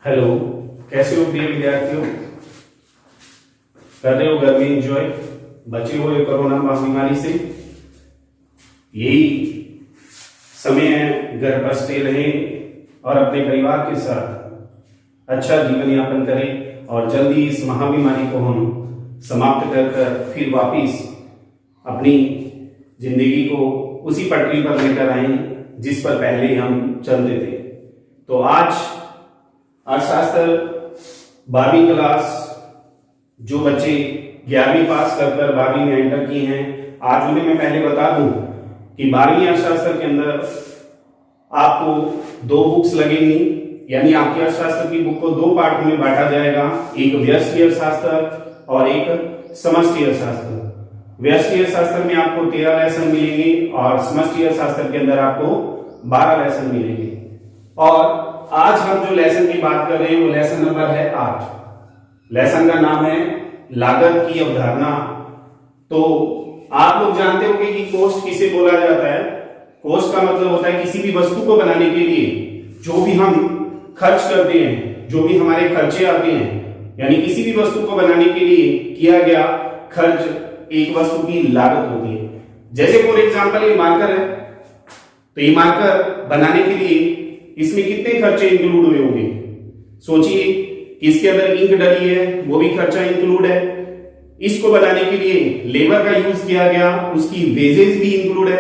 Hello, कैसे हो प्रिय विद्यार्थियों। कर रहे हो गर्मी एंजॉय, बचे हुए कोरोना महामारी से। यही समय है, घर पर स्टे रहें और अपने परिवार के साथ अच्छा जीवन यापन करें और जल्दी इस महामारी को हम समाप्त कर फिर वापिस अपनी जिंदगी को उसी पटरी पर लेकर आए जिस पर पहले हम चलते थे। तो आज अर्थशास्त्र 12वीं क्लास जो बच्चे 11वीं पास कर 12वीं में एंटर किए हैं, आज उन्हें मैं पहले बता दूं कि 12वीं अर्थशास्त्र के अंदर आपको 2 बुक्स लगेंगी, यानी आपकी अर्थशास्त्र की बुक को 2 पार्ट में बांटा जाएगा, एक व्यष्टि अर्थशास्त्र और एक समष्टि अर्थशास्त्र। व्यष्टि अर्थशास्त्र में आपको 13 लेसन मिलेंगे और समष्टि अर्थशास्त्र के अंदर आपको 12 लेसन मिलेंगे। और आज हम जो लेसन की बात कर रहे हैं वो लेसन नंबर है 8। लेसन का नाम है लागत की अवधारणा। तो आप लोग जानते होंगे कि कॉस्ट किसे बोला जाता है। कॉस्ट का मतलब होता है किसी भी वस्तु को बनाने के लिए जो भी हम खर्च करते हैं, जो भी हमारे खर्चे आते हैं, यानी किसी भी वस्तु को बनाने के लिए किया गया खर्च एक वस्तु की लागत होती है। जैसे फॉर एग्जांपल ये मार्कर है, तो ये मार्कर बनाने के लिए इसमें कितने खर्चे इंक्लूड हुए होंगे। सोचिए कि इसके अंदर इंक डली है, वो भी खर्चा इंक्लूड है। इसको बनाने के लिए लेबर का यूज किया गया, उसकी वेजेस भी इंक्लूड है।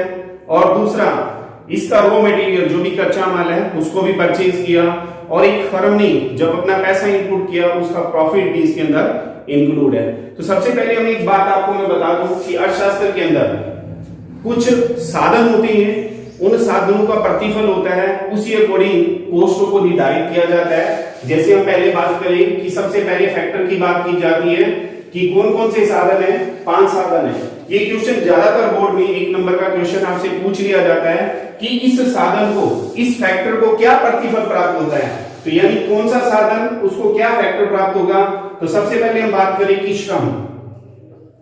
और दूसरा, इसका रॉ मटेरियल जो भी कच्चा माल है उसको भी परचेज किया, और एक फर्म ने जब अपना पैसा इनपुट किया उसका प्रॉफिट भी इसके अंदर इंक्लूड है। तो सबसे पहले हम एक बात आपको मैं बता दूं कि अर्थशास्त्र के अंदर कुछ साधन होते हैं, उन साधनों का प्रतिफल होता है, उसी अकॉर्डिंग कॉस्ट को निर्धारित किया जाता है। जैसे हम पहले बात करें कि सबसे पहले फैक्टर की बात की जाती है कि कौन कौन से साधन है। 5 साधन है। ये क्वेश्चन ज्यादातर बोर्ड में 1 नंबर का क्वेश्चन आपसे पूछ लिया जाता है कि इस साधन को, इस फैक्टर को क्या प्रतिफल प्राप्त होता है। तो यानी कौन सा साधन, उसको क्या फैक्टर प्राप्त होगा। तो सबसे पहले हम बात करें कि श्रम।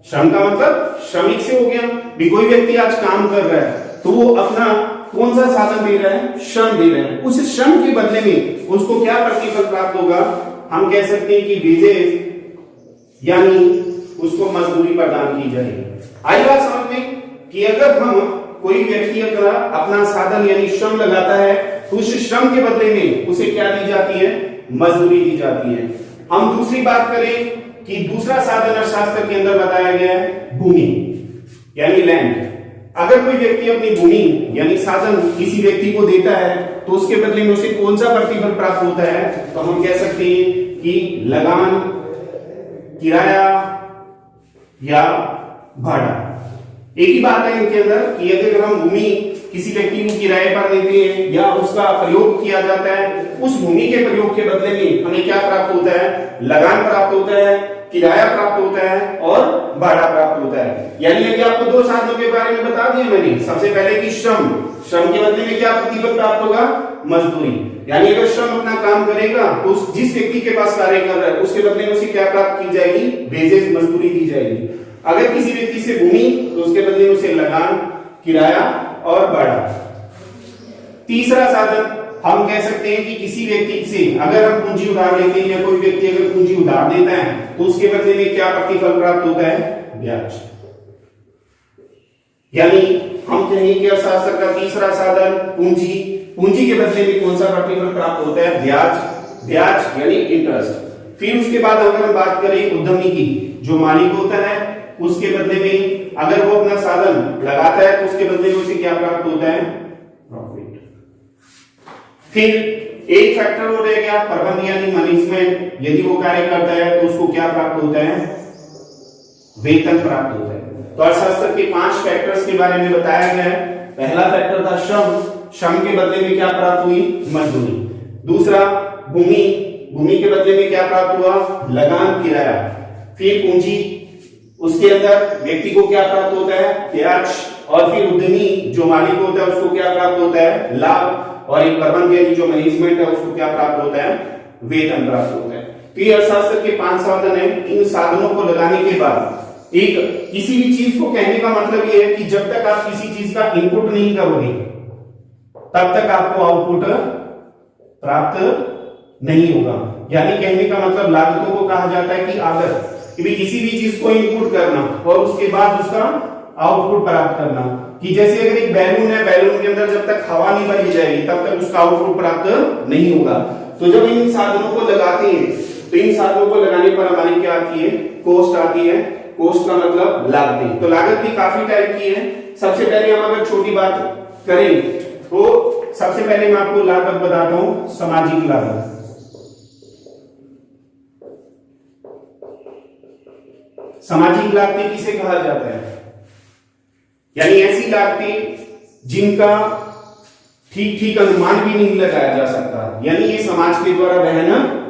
श्रम का मतलब श्रमिक से हो गया भी, कोई व्यक्ति आज काम कर रहा है तो वो अपना कौन सा साधन दे रहा है, श्रम दे रहा है। उस श्रम के बदले में उसको क्या प्रतिफल प्राप्त होगा, हम कह सकते हैं कि वेजेस, यानी उसको मजदूरी प्रदान की जाएगी। आई बात समझ में कि अगर हम कोई व्यक्ति अगर अपना साधन यानी श्रम लगाता है तो उस श्रम के बदले में उसे क्या दी जाती है, मजदूरी दी जाती है। हम दूसरी बात करें कि दूसरा साधन अर्थशास्त्र के अंदर बताया गया है भूमि, यानी लैंड। अगर कोई व्यक्ति अपनी भूमि यानी साधन किसी व्यक्ति को देता है तो उसके बदले में उसे कौन सा प्रतिफल प्राप्त होता है, तो हम कह सकते हैं कि लगान, किराया या भाड़ा। एक ही बात है इनके अंदर कि अगर हम भूमि किसी व्यक्ति को किराए पर देते हैं या उसका प्रयोग किया जाता है, उस भूमि के प्रयोग के बदले में हमें क्या प्राप्त होता है, लगान प्राप्त होता है, किराया प्राप्त होता है और भाड़ा प्राप्त होता है। यानी कि आपको 2 साधनों के बारे में बता दिया मैंने। सबसे पहले कि श्रम के बदले में क्या प्रतिफल प्राप्त होगा, मजदूरी। यानी अगर श्रम अपना काम करेगा तो जिस व्यक्ति के पास कार्य कर रहा है उसके बदले में उसे क्या प्राप्त की जाएगी, वेजेस, मजदूरी दी जाएगी। अगर किसी व्यक्ति से भूमि तो उसके बदले में उसे लगान, किराया और भाड़ा। तीसरा साधन हम कह सकते हैं कि किसी व्यक्ति से अगर हम पूंजी उधार लेते हैं या कोई व्यक्ति अगर पूंजी उधार देता है तो उसके बदले में क्या प्रतिफल प्राप्त होता है, ब्याज। यानी हम कहेंगे कि अर्थशास्त्र का तीसरा साधन पूंजी के बदले में कौन सा प्रतिफल प्राप्त होता है, ब्याज यानी इंटरेस्ट। फिर उसके बाद अगर हम बात करें उद्यमी की, जो मालिक होता है उसके बदले में अगर वो अपना साधन लगाता है तो उसके बदले में उसे क्या प्राप्त होता है, प्रॉफिट। फिर एक फैक्टर हो रह गया प्रबंध यानी मैनेजमेंट। यदि वो कार्य करता है तो उसको क्या प्राप्त होता है, वेतन प्राप्त होता है। तो अर्थशास्त्र के 5 फैक्टर्स के बारे में बताया गया है। पहला फैक्टर था श्रम के बदले में क्या प्राप्त हुई, मजदूरी। दूसरा भूमि के बदले में क्या प्राप्त हुआ, लगान, किराया। फिर पूंजी, उसके अंदर व्यक्ति को क्या प्राप्त होता है, ब्याज। और फिर उद्यमी जो मालिक होता है उसको क्या प्राप्त होता है, लाभ। और एक प्रबंध यानी जो मैनेजमेंट है उसको क्या प्राप्त होता है, वेतन प्राप्त होता है। तो ये अर्थशास्त्र के 5 साधन है। इन साधनों को लगाने के बाद एक किसी भी चीज को कहने का मतलब ये है कि जब तक आप किसी चीज का इनपुट नहीं करोगे तब तक आपको आउटपुट प्राप्त नहीं होगा। यानी कहने का मतलब लागतों को कहा जाता है कि आगत, कि भी किसी भी चीज को इनपुट करना और उसके बाद उसका आउटपुट प्राप्त करना। कि जैसे अगर एक बैलून है, बैलून के अंदर जब तक हवा नहीं भरी जाएगी तब तक उसका आउटपुट प्राप्त नहीं होगा। तो जब इन साधनों को लगाते हैं तो इन साधनों को लगाने पर हमारी क्या आती है, कॉस्ट आती है। कॉस्ट का मतलब लागतें। तो लागत भी काफी टाइप की है। सबसे पहले हम अगर छोटी बात करें तो सबसे पहले मैं आपको लागत बताता हूं, सामाजिक लागत। सामाजिक लागतें किसे कहा जाता है? यानी ऐसी लागतें जिनका ठीक ठीक अनुमान भी नहीं लगाया जा सकता, यानी ये समाज के द्वारा वहन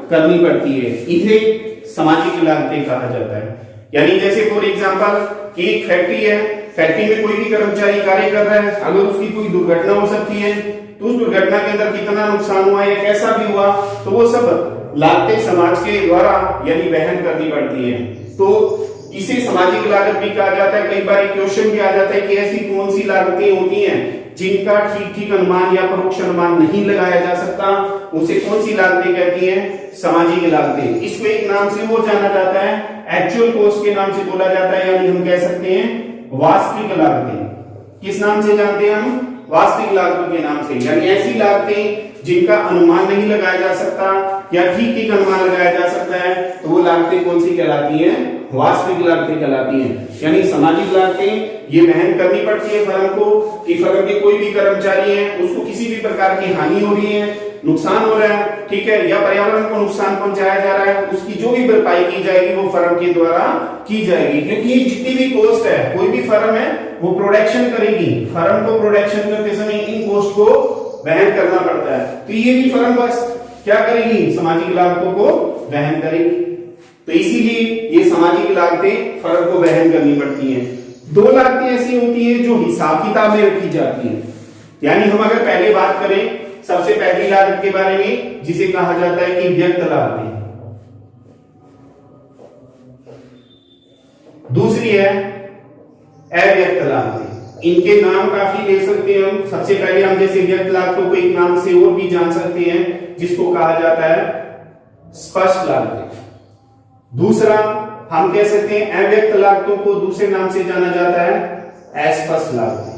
करनी पड़ती है, इन्हें सामाजिक लागतें कहा जाता है। यानी जैसे फॉर एग्जांपल कि एक फैक्ट्री है, फैक्ट्री में कोई भी कर्मचारी कार्य कर रहा है, अगर उसकी कोई दुर्घटना हो सकती है तो उस दुर्घटना के अंदर कितना नुकसान हुआ या कैसा भी हुआ, तो वो सब लागतें समाज के द्वारा यानी वहन करनी पड़ती है। तो इसे सामाजिक लागत भी कहा जाता है। कई बार क्वेश्चन भी आ जाता है कि ऐसी कौन सी लागतें होती हैं जिनका ठीक ठीक अनुमान या परोक्ष अनुमान नहीं लगाया जा सकता, उसे कौन सी लागतें कहती हैं? सामाजिक लागतें। इसको एक नाम से वो जाना जाता है, एक्चुअल कॉस्ट के नाम से बोला जाता है, यानी हम कह सकते हैं वास्तविक लागतें। किस नाम से जानते हैं हम? वास्तविक लागतों के नाम से। यानी ऐसी लागतें जिनका अनुमान नहीं लगाया जा सकता या ठीक ठीक अनुमान लगाया जा सकता है, तो वो लागतें कौन सी कहलाती हैं? वास्तविक लागतें कहलाती हैं। यानी सामाजिक लागतें ये वहन करनी पड़ती है फर्म को, कि फर्म के कोई भी कर्मचारी है उसको किसी भी प्रकार की हानि हो रही है, नुकसान हो रहा है, ठीक है, या पर्यावरण को नुकसान पहुंचाया जा रहा है, उसकी जो भी भरपाई की जाएगी वो फर्म के द्वारा की जाएगी। क्योंकि ये जितनी भी कॉस्ट है, कोई भी फर्म है वो प्रोडक्शन करेगी, फर्म को प्रोडक्शन करते समय इन कॉस्ट को वहन करना पड़ता है। तो ये भी फर्म बस क्या करेगी? सामाजिक लागतों को वहन करेगी। तो इसीलिए ये सामाजिक लागतें फर्म को वहन करनी पड़ती हैं। दो लागतें ऐसी होती हैं जो हिसाब किताब में रखी जाती हैं। यानी हम अगर पहले बात करें सबसे पहली लागत के बारे में, जिसे कहा जाता है कि व्यक्त लागतें। दूसरी है अव्यक्त लागतें। इनके नाम काफी ले सकते हैं हम। सबसे पहले हम जैसे व्यक्त लागतों को एक नाम से और भी जान सकते हैं, जिसको कहा जाता है स्पष्ट लागतें। दूसरा हम कह सकते हैं अव्यक्त लागतों को दूसरे नाम से जाना जाता है अस्पष्ट लागतें।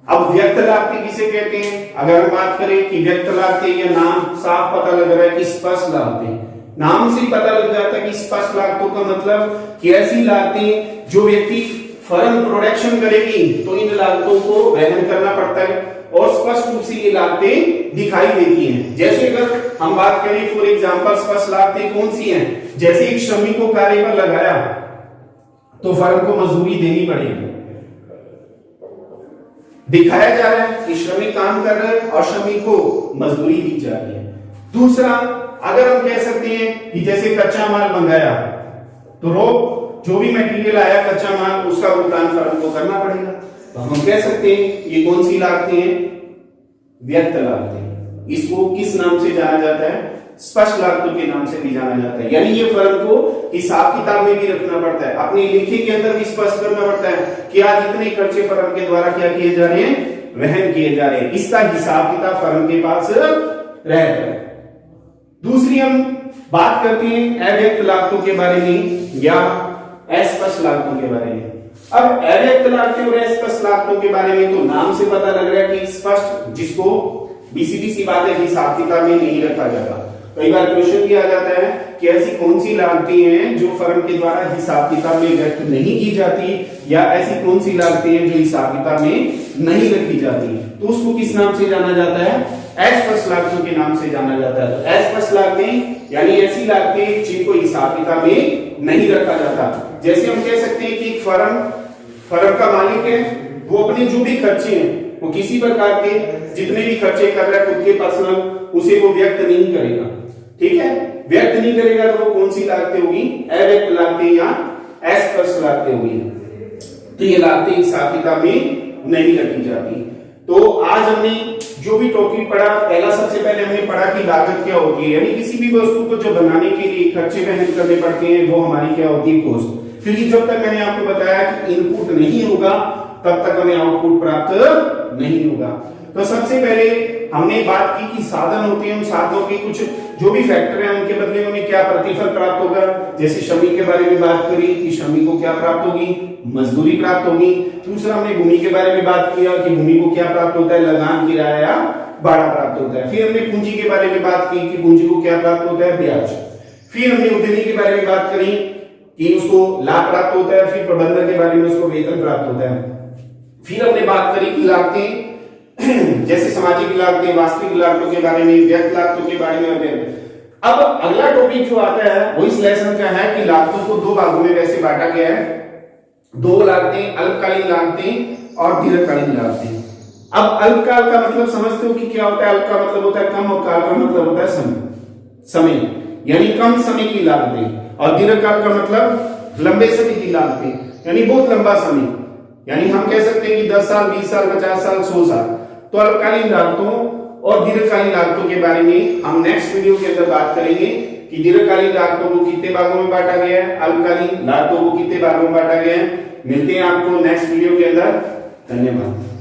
अब व्यक्त लागतें किसे कहते हैं? अगर हम बात करें कि व्यक्त लागतें, यह नाम साफ पता लग रहा है कि स्पष्ट लागतें, नाम से ही पता लग जाता है कि स्पष्ट लागतों का मतलब कि ऐसी लागतें जो व्यक्ति फर्म प्रोडक्शन करेगी तो इन लागतों को वहन करना पड़ता है और स्पष्ट रूप से ये लागतें दिखाई देती हैं। जैसे अगर हम बात करें फॉर एग्जांपल स्पष्ट लागतें कौन सी हैं? जैसे एक श्रमिक को कार्य पर लगाया तो फर्म को मजदूरी देनी पड़ेगी, दिखाया जा रहा है कि श्रमिक काम कर रहा है और श्रमिक को मजदूरी दी जा रही है। दूसरा अगर हम कह सकते हैं कि जैसे कच्चा माल मंगाया तो जो भी मटेरियल आया कच्चा माल, उसका भुगतान फर्म को करना पड़ेगा। तो हम कह सकते हैं ये कौन सी लागतें हैं? व्यक्त लागतें। इसको किस नाम से जाना जाता है? स्पष्ट लागतों के नाम से भी जाना जाता है। यानी ये फर्म को हिसाब किताब में भी रखना पड़ता है, अपने लेखे के अंदर भी स्पष्ट करना पड़ता है कि आज इतने खर्चे फर्म के द्वारा क्या किए जा रहे हैं? वहन किए जा रहे हैं। इसका हिसाब किताब फर्म के पास रहता है। दूसरी हम बात करते हैं अव्यक्त लागतों के बारे में या अस्पष्ट लागतों के बारे में। अब अव्यक्त लागतें और अस्पष्ट लागतों के बारे में तो नाम से पता लग रहा है कि स्पष्ट, जिसको बीसीडी बात है हिसाब किताब में नहीं रखा जाता। कई बार क्वेश्चन भी आ जाता है कि ऐसी कौन सी लागतें हैं जो फर्म के द्वारा हिसाब किताब में व्यक्त नहीं की जाती, या ऐसी कौन सी लागतें हैं जो हिसाब किताब में नहीं रखी जाती, तो उसको किस नाम से जाना जाता है? अस्पष्ट लागतों के नाम से जाना जाता है। तो अस्पष्ट लागतें यानी ऐसी लागतें जिनको हिसाब किताब में नहीं रखा जाता। जैसे हम कह सकते हैं कि फर्म का मालिक है, वो अपने जो भी खर्चे हैं वो किसी प्रकार के जितने भी खर्चे कर रहा है खुद के पर्सनल, उसे वो व्यक्त नहीं करेगा, ठीक है, व्यक्त नहीं करेगा। तो वो कौन सी लागतें होगी? अव्यक्त लागतें या अस्पष्ट लागतें होगी। तो ये लागतें हिसाब किताब में नहीं रखी जाती। तो आज हमने जो भी टॉपिक पढ़ा, पहला सबसे पहले हमने पढ़ा कि लागत क्या होती है, यानी किसी भी वस्तु को जो बनाने के लिए खर्चे वहन करने पड़ते हैं वो हमारी क्या होती है? कॉस्ट। क्योंकि जब तक मैंने आपको बताया कि इनपुट नहीं होगा तब तक हमें आउटपुट प्राप्त नहीं होगा। तो सबसे पहले हमने बात की कि साधन होते हैं, उन साधनों के कुछ जो भी फैक्टर हैं उनके बदले उन्हें क्या प्रतिफल प्राप्त होगा। जैसे श्रमिक के बारे में बात करी कि श्रमिक को क्या प्राप्त होगी, मजदूरी प्राप्त होगी। दूसरा हमने भूमि के बारे में बात किया कि भूमि को क्या प्राप्त होता है, लगान, किराया या भाड़ा प्राप्त होता है। फिर हमने पूंजी के बारे में बात की कि पूंजी को क्या प्राप्त होता है, ब्याज। फिर हमने उद्यमी के बारे में बात करी कि उसको लाभ प्राप्त होता है। फिर प्रबंधक के बारे में उसको वेतन प्राप्त होता है। फिर हमने बात करी कि लागतें जैसे सामाजिक लागतें, वास्तविक लागतों के बारे में, व्यक्त लागतों के बारे में। अब अगला टॉपिक जो आता है वो इस लेसन का है कि लागतों को दो भागों में वैसे बांटा गया है, दो लागतें, अल्पकालीन लागतें और दीर्घकालीन लागतें। अब अल्पकाल का मतलब समझते हो कि क्या होता है? अल्प का मतलब होता है कम और काल का मतलब होता है समय, यानी कम समय की लागतें, और दीर्घकाल का मतलब लंबे समय की लागतें, यानी बहुत लंबा समय। यानी हम कह सकते हैं कि 10 साल, 20 साल, 50 साल, 100 साल। तो अल्पकालीन लागतों और दीर्घकालीन लागतों के बारे में हम नेक्स्ट वीडियो के अंदर बात करेंगे कि दीर्घकालीन लागतों को कितने भागों में बांटा गया है, अल्पकालीन लागतों को कितने भागों में बांटा गया है। मिलते हैं आपको नेक्स्ट वीडियो के अंदर। धन्यवाद।